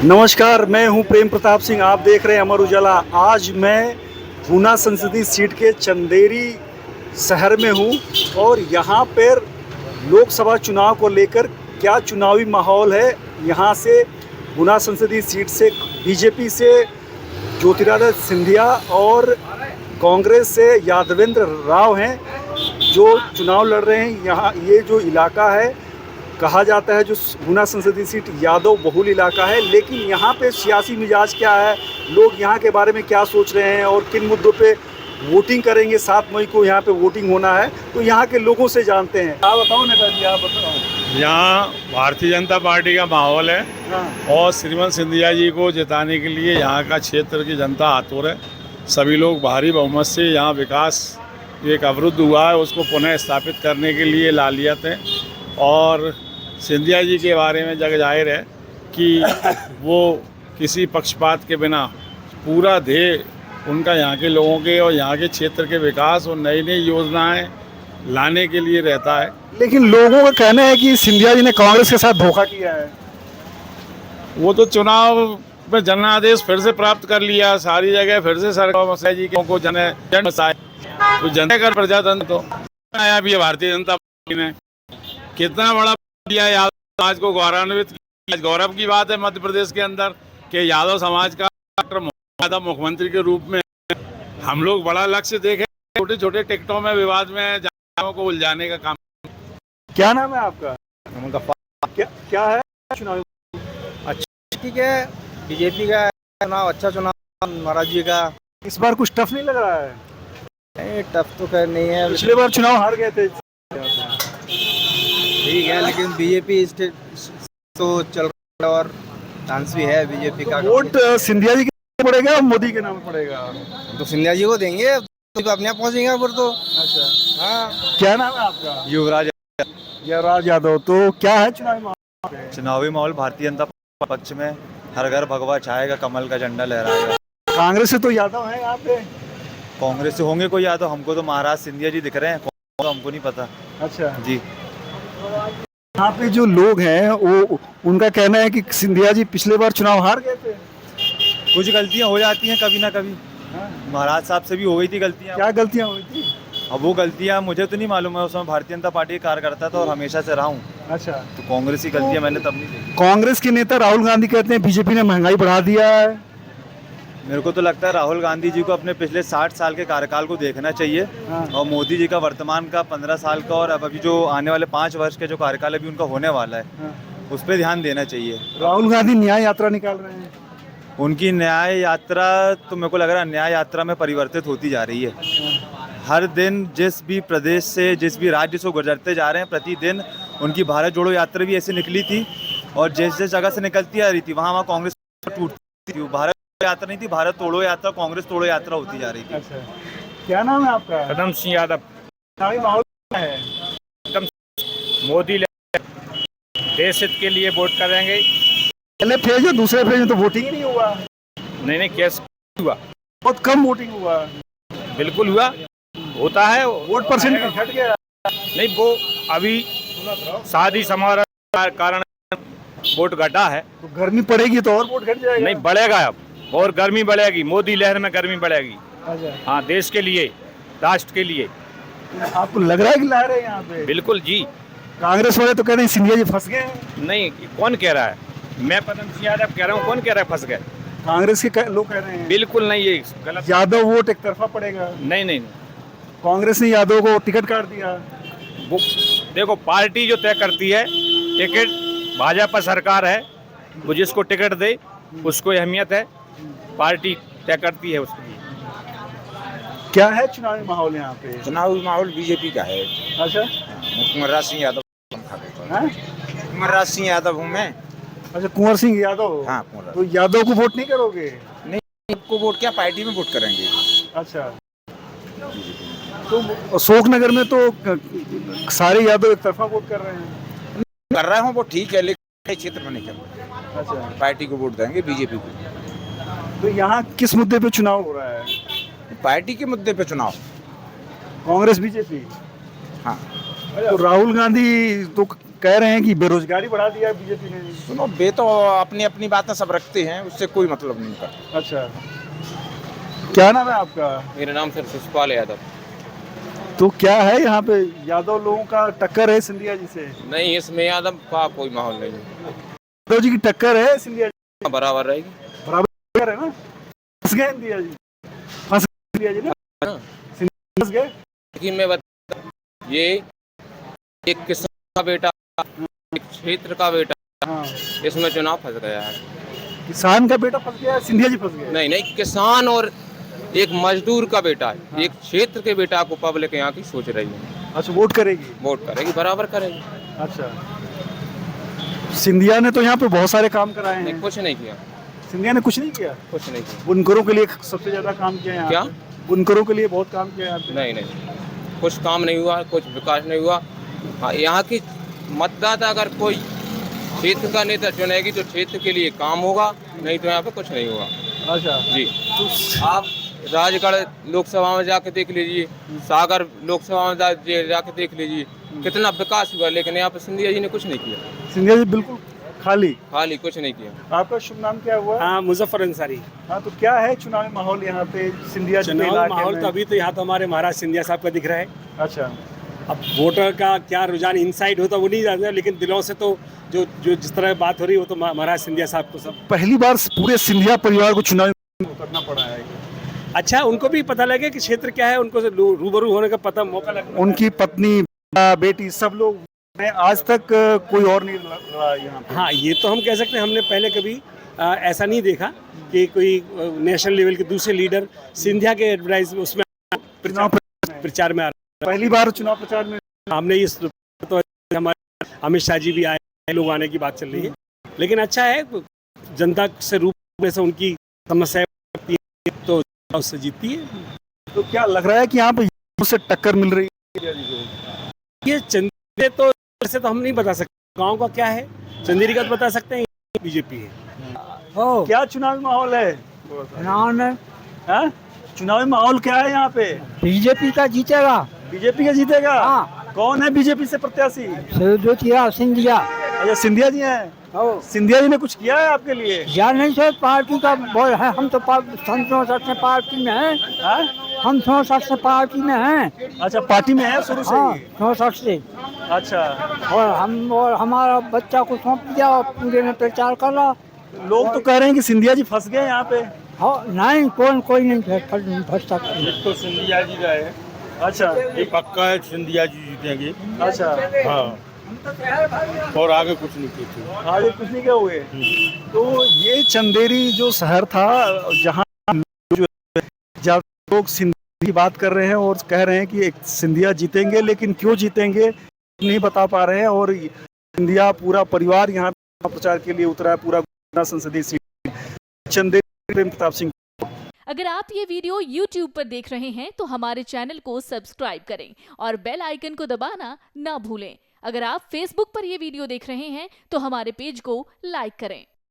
नमस्कार, मैं हूं प्रेम प्रताप सिंह। आप देख रहे हैं अमर उजाला। आज मैं गुना संसदीय सीट के चंदेरी शहर में हूं और यहां पर लोकसभा चुनाव को लेकर क्या चुनावी माहौल है। यहां से गुना संसदीय सीट से बीजेपी से ज्योतिरादित्य सिंधिया और कांग्रेस से यादवेंद्र राव हैं जो चुनाव लड़ रहे हैं। यहाँ ये जो इलाका है, कहा जाता है जो गुना संसदीय सीट यादव बहुल इलाका है, लेकिन यहाँ पे सियासी मिजाज क्या है, लोग यहाँ के बारे में क्या सोच रहे हैं और किन मुद्दों पे वोटिंग करेंगे। 7 मई को यहाँ पे वोटिंग होना है, तो यहाँ के लोगों से जानते हैं। आप बताओ नेताजी, आप बताओ। यहाँ भारतीय जनता पार्टी का माहौल है हाँ। और श्रीमंत सिंधिया जी को जिताने के लिए यहाँ का क्षेत्र की जनता आतुर है। सभी लोग भारी बहुमत से यहाँ विकास एक अवरुद्ध हुआ है उसको पुनः स्थापित करने के लिए लालियत है। और सिंधिया जी के बारे में जग जाहिर है कि वो किसी पक्षपात के बिना पूरा ध्येय उनका यहाँ के लोगों के और यहाँ के क्षेत्र के विकास और नई नई योजनाएं लाने के लिए रहता है। लेकिन लोगों का कहना है कि सिंधिया जी ने कांग्रेस के साथ धोखा किया है। वो तो चुनाव में जनादेश फिर से प्राप्त कर लिया, सारी जगह फिर से सरकार जी को जन तो जनता का प्रजातंत्र तो आया भी है। भारतीय जनता पार्टी ने कितना बड़ा दिया यादव समाज को गौरवान्वित किया। गौरव की बात है मध्य प्रदेश के अंदर कि यादव समाज का यादव मुख्यमंत्री के रूप में हम लोग बड़ा लक्ष्य देखे। छोटे छोटे टिकटों में विवाद में जनताओं को उलझाने का काम। क्या नाम है आपका? क्या है चुनाव? अच्छा ठीक है, बीजेपी का चुनाव अच्छा चुनाव महाराज जी का। इस बार कुछ टफ नहीं लग रहा है? नहीं टफ तो खैर नहीं है, पिछले बार चुनाव हार गए थे। ठीक है, लेकिन बीजेपी स्टेट तो चल रहा है और चांस भी है बीजेपी का। वोट सिंधिया जी के नाम पड़ेगा और मोदी के नाम पड़ेगा? तो सिंधिया जी को देंगे तो अपने आप पहुंचेंगे फिर तो। अच्छा, हाँ। क्या नाम है आपका? युवराज यादव। तो क्या है चुनावी माहौल? चुनावी माहौल भारतीय जनता पक्ष में हर घर भगवा छाएगा, कमल का झंडा लहराएगा। कांग्रेस से तो यादव है यहाँ पे। कांग्रेस से होंगे कोई यादव? हमको तो महाराज सिंधिया जी दिख रहे हैं, कौन हमको नहीं पता। अच्छा जी, यहाँ पे जो लोग हैं वो उनका कहना है कि सिंधिया जी पिछले बार चुनाव हार गए थे। कुछ गलतियां हो जाती हैं कभी ना कभी। महाराज साहब से भी हो गई थी गलतियां। क्या गलतियां हुई थी? अब वो गलतियां मुझे तो नहीं मालूम है, उसमें भारतीय जनता पार्टी का कार्यकर्ता था और हमेशा से रहा हूँ। अच्छा, तो कांग्रेस की गलतियां मैंने तब नहीं देखी। कांग्रेस के नेता राहुल गांधी कहते हैं बीजेपी ने महंगाई बढ़ा दिया है। मेरे को तो लगता है राहुल गांधी जी को अपने पिछले 60 साल के कार्यकाल को देखना चाहिए। हाँ। और मोदी जी का वर्तमान का 15 साल का और अब अभी जो आने वाले 5 वर्ष के जो कार्यकाल अभी उनका होने वाला है, हाँ। उस पर ध्यान देना चाहिए। राहुल गांधी न्याय यात्रा निकाल रहे हैं। उनकी न्याय यात्रा तो मेरे को लग रहा है न्याय यात्रा में परिवर्तित होती जा रही है। हर दिन जिस भी प्रदेश से जिस भी राज्य से गुजरते जा रहे हैं, प्रतिदिन उनकी भारत जोड़ो यात्रा भी ऐसे निकली थी और जिस जिस जगह से निकलती आ रही थी वहाँ कांग्रेस टूटती थी। भारत यात्रा नहीं थी, भारत तोड़ो यात्रा, कांग्रेस तोड़ो यात्रा होती जा रही थी। अच्छा, क्या नाम है आपका? कदम सिंह यादव। चुनावी माहौल क्या है? मोदी देश हित के लिए वोट करेंगे। पहले फेज है, दूसरे फेज में तो वोटिंग ही नहीं हुआ। नहीं कैसे हुआ? बहुत कम वोटिंग हुआ। बिल्कुल हुआ, होता है। वोट परसेंट घट गया। नहीं वो अभी शादी समारोह के कारण वोट घटा है। तो गर्मी पड़ेगी तो और वोट घट जाएगा। नहीं बढ़ेगा अब, और गर्मी बढ़ेगी। मोदी लहर में गर्मी बढ़ेगी। अच्छा, हाँ, देश के लिए, राष्ट्र के लिए। आपको लग रहा है कि ला रहे हैं यहाँ पे? बिल्कुल जी। कांग्रेस वाले तो कह रहे हैं सिंधिया जी फंस गए हैं। नहीं, कौन कह रहा है? मैं पदम सिंह यादव कह रहा हूँ। कौन कह रहा है फंस गए? कांग्रेस के लोग कह रहे हैं। बिल्कुल नहीं, ये गलत। यादव वोट एक तरफा पड़ेगा। नहीं, कांग्रेस ने यादव को टिकट काट दिया। वो देखो, पार्टी जो तय करती है टिकट, भाजपा सरकार है, वो जिसको टिकट दे उसको अहमियत है। पार्टी तय करती है उसके लिए। क्या है चुनावी माहौल यहाँ पे? चुनावी माहौल बीजेपी का है। अच्छा, कुंवरराज सिंह यादव। हैं? कुंवरराज सिंह यादव हूँ मैं। अच्छा, कुंवर सिंह यादव। हाँ, कुंवरराज। तो यादव को वोट नहीं करोगे? को वोट क्या, पार्टी में वोट करेंगे। अच्छा, तो अशोकनगर में तो सारे यादव एक तरफा वोट कर रहे हैं। कर रहा हूँ वो ठीक है, लेकिन क्षेत्र में नहीं कर रहा। अच्छा, पार्टी को वोट देंगे, बीजेपी को। तो यहाँ किस मुद्दे पे चुनाव हो रहा है? पार्टी के मुद्दे पे चुनाव। कांग्रेस बीजेपी। हाँ। तो राहुल गांधी तो कह रहे हैं कि बेरोजगारी बढ़ा दिया है बीजेपी ने। सुनो, वे तो अपनी अपनी बातें सब रखते हैं, उससे कोई मतलब नहीं करता। अच्छा, क्या नाम है आपका? मेरा नाम सर शिशपाल यादव। तो क्या है यहाँ पे यादव लोगों का टक्कर है सिंधिया जी से? नहीं, इसमें यादव का कोई माहौल नहीं है। यादव जी की टक्कर है सिंधिया जी? बराबर रहेगी। बराबर है ना? फंस गए सिंधिया जी, फंस गए सिंधिया जी ना? हाँ। सिंधिया फंस गए। लेकिन मैं बता, ये एक किसान का बेटा, एक क्षेत्र का बेटा, हाँ। इसमें चुनाव फंस गया है। किसान का बेटा फंस गया, सिंधिया जी फंस गए? नहीं नहीं, किसान और एक मजदूर का बेटा है। हाँ। एक क्षेत्र के बेटा को पब्लिक यहाँ की सोच रही है। अच्छा, वोट करेगी? वोट करेगी, बराबर करेगी। अच्छा, सिंधिया ने तो यहाँ पे बहुत सारे काम कराए नहीं, हैं। कुछ नहीं किया। सिंधिया ने कुछ नहीं किया? कुछ नहीं किया। बुनकरों के लिए सबसे ज्यादा काम किया यहाँ क्या? पे। बुनकरों के लिए बहुत काम किया यहाँ पे। नहीं नहीं, कुछ काम नहीं हुआ, कुछ विकास नहीं हुआ। हाँ, यहाँ की मतदाता अगर कोई क्षेत्र का नेता चुनेगी तो क्षेत्र के लिए काम होगा, नहीं तो यहाँ पे कुछ नहीं होगा। अच्छा जी, आप राजगढ़ लोकसभा में जाके देख लीजिए, सागर लोकसभा में जाके देख लीजिए, कितना विकास हुआ, लेकिन यहाँ पे सिंधिया जी ने कुछ नहीं किया। सिंधिया जी बिल्कुल खाली कुछ नहीं किया। आपका शुभ नाम क्या हुआ? हाँ, मुजफ्फर अंसारी। हाँ, तो क्या है चुनावी माहौल यहाँ पे सिंधिया जी के चुनाव इलाके माहौल में? तो अभी तो यहाँ तो हमारे महाराज सिंधिया साहब का दिख रहा है। अच्छा, अब वोटर का क्या रुझान इनसाइड होता वो नहीं जानते, लेकिन दिलों से तो जो जो जिस तरह बात हो रही है वो तो महाराज सिंधिया साहब को सब पहली बार पूरे सिंधिया परिवार को चुनावी उतरना पड़ा है। अच्छा, उनको भी पता लगे कि क्षेत्र क्या है, उनको रूबरू होने का पता मौका लगा। उनकी पत्नी, बेटी, सब लोग ने आज तक कोई और नहीं लड़ा यहाँ पे। हाँ, ये तो हम कह सकते हैं, हमने पहले कभी ऐसा नहीं देखा कि कोई नेशनल लेवल के दूसरे लीडर सिंधिया के एडवर्टाइज उसमें प्रचार में आ रहे। पहली बार चुनाव प्रचार में हमने इस तो हमारे अमित शाह जी भी आए, लोग आने की बात चल रही है, लेकिन अच्छा है जनता से रूप में से उनकी समस्या तो उससे जीतती है। तो क्या लग रहा है कि यहाँ पे से टक्कर मिल रही है? ये चंदेरी तो से तो हम नहीं बता सकते, गांव का क्या है चंदेरी का तो बता सकते हैं, बीजेपी है। क्या चुनावी माहौल है? हाँ? चुनावी माहौल क्या है यहाँ पे? बीजेपी का जीतेगा। बीजेपी का जीतेगा? हाँ। कौन है बीजेपी से प्रत्याशी? ज्योतिराव सिंधिया। अच्छा, सिंधिया जी हैं। सिंधिया जी ने कुछ किया है आपके लिए? या नहीं सर, पार्टी का बोल है, हम तो 64 से पार्टी में हैं। हाँ? हम 64 से पार्टी में हैं। अच्छा, पार्टी में है शुरू से हाँ, ही? 64 से। अच्छा, और हमारा बच्चा को सौंप दिया और पूरे में प्रचार कर रहा। लोग तो कह रहे हैं कि सिंधिया जी फंस गए यहाँ पे। हाँ, नहीं, कोई नहीं फंस सकता। तो सिंधिया जी का है। अच्छा, ये पक्का है, सिंधिया जी जीतेंगे। अच्छा, हाँ, और आगे कुछ नहीं कीजिए। आगे कुछ नहीं क्या हुए। तो ये चंदेरी जो शहर था जहाँ जो लोग सिंधी की बात कर रहे हैं और कह रहे हैं कि एक सिंधिया जीतेंगे, लेकिन क्यों जीतेंगे नहीं बता पा रहे हैं। और सिंधिया पूरा परिवार यहाँ प्रचार के लिए उतरा है, पूरा संसदीय सीट चंदेरी प्रेम प्रताप सिंह। अगर आप ये वीडियो YouTube पर देख रहे हैं तो हमारे चैनल को सब्सक्राइब करें और बेल आइकन को दबाना ना भूलें। अगर आप Facebook पर ये वीडियो देख रहे हैं तो हमारे पेज को लाइक करें।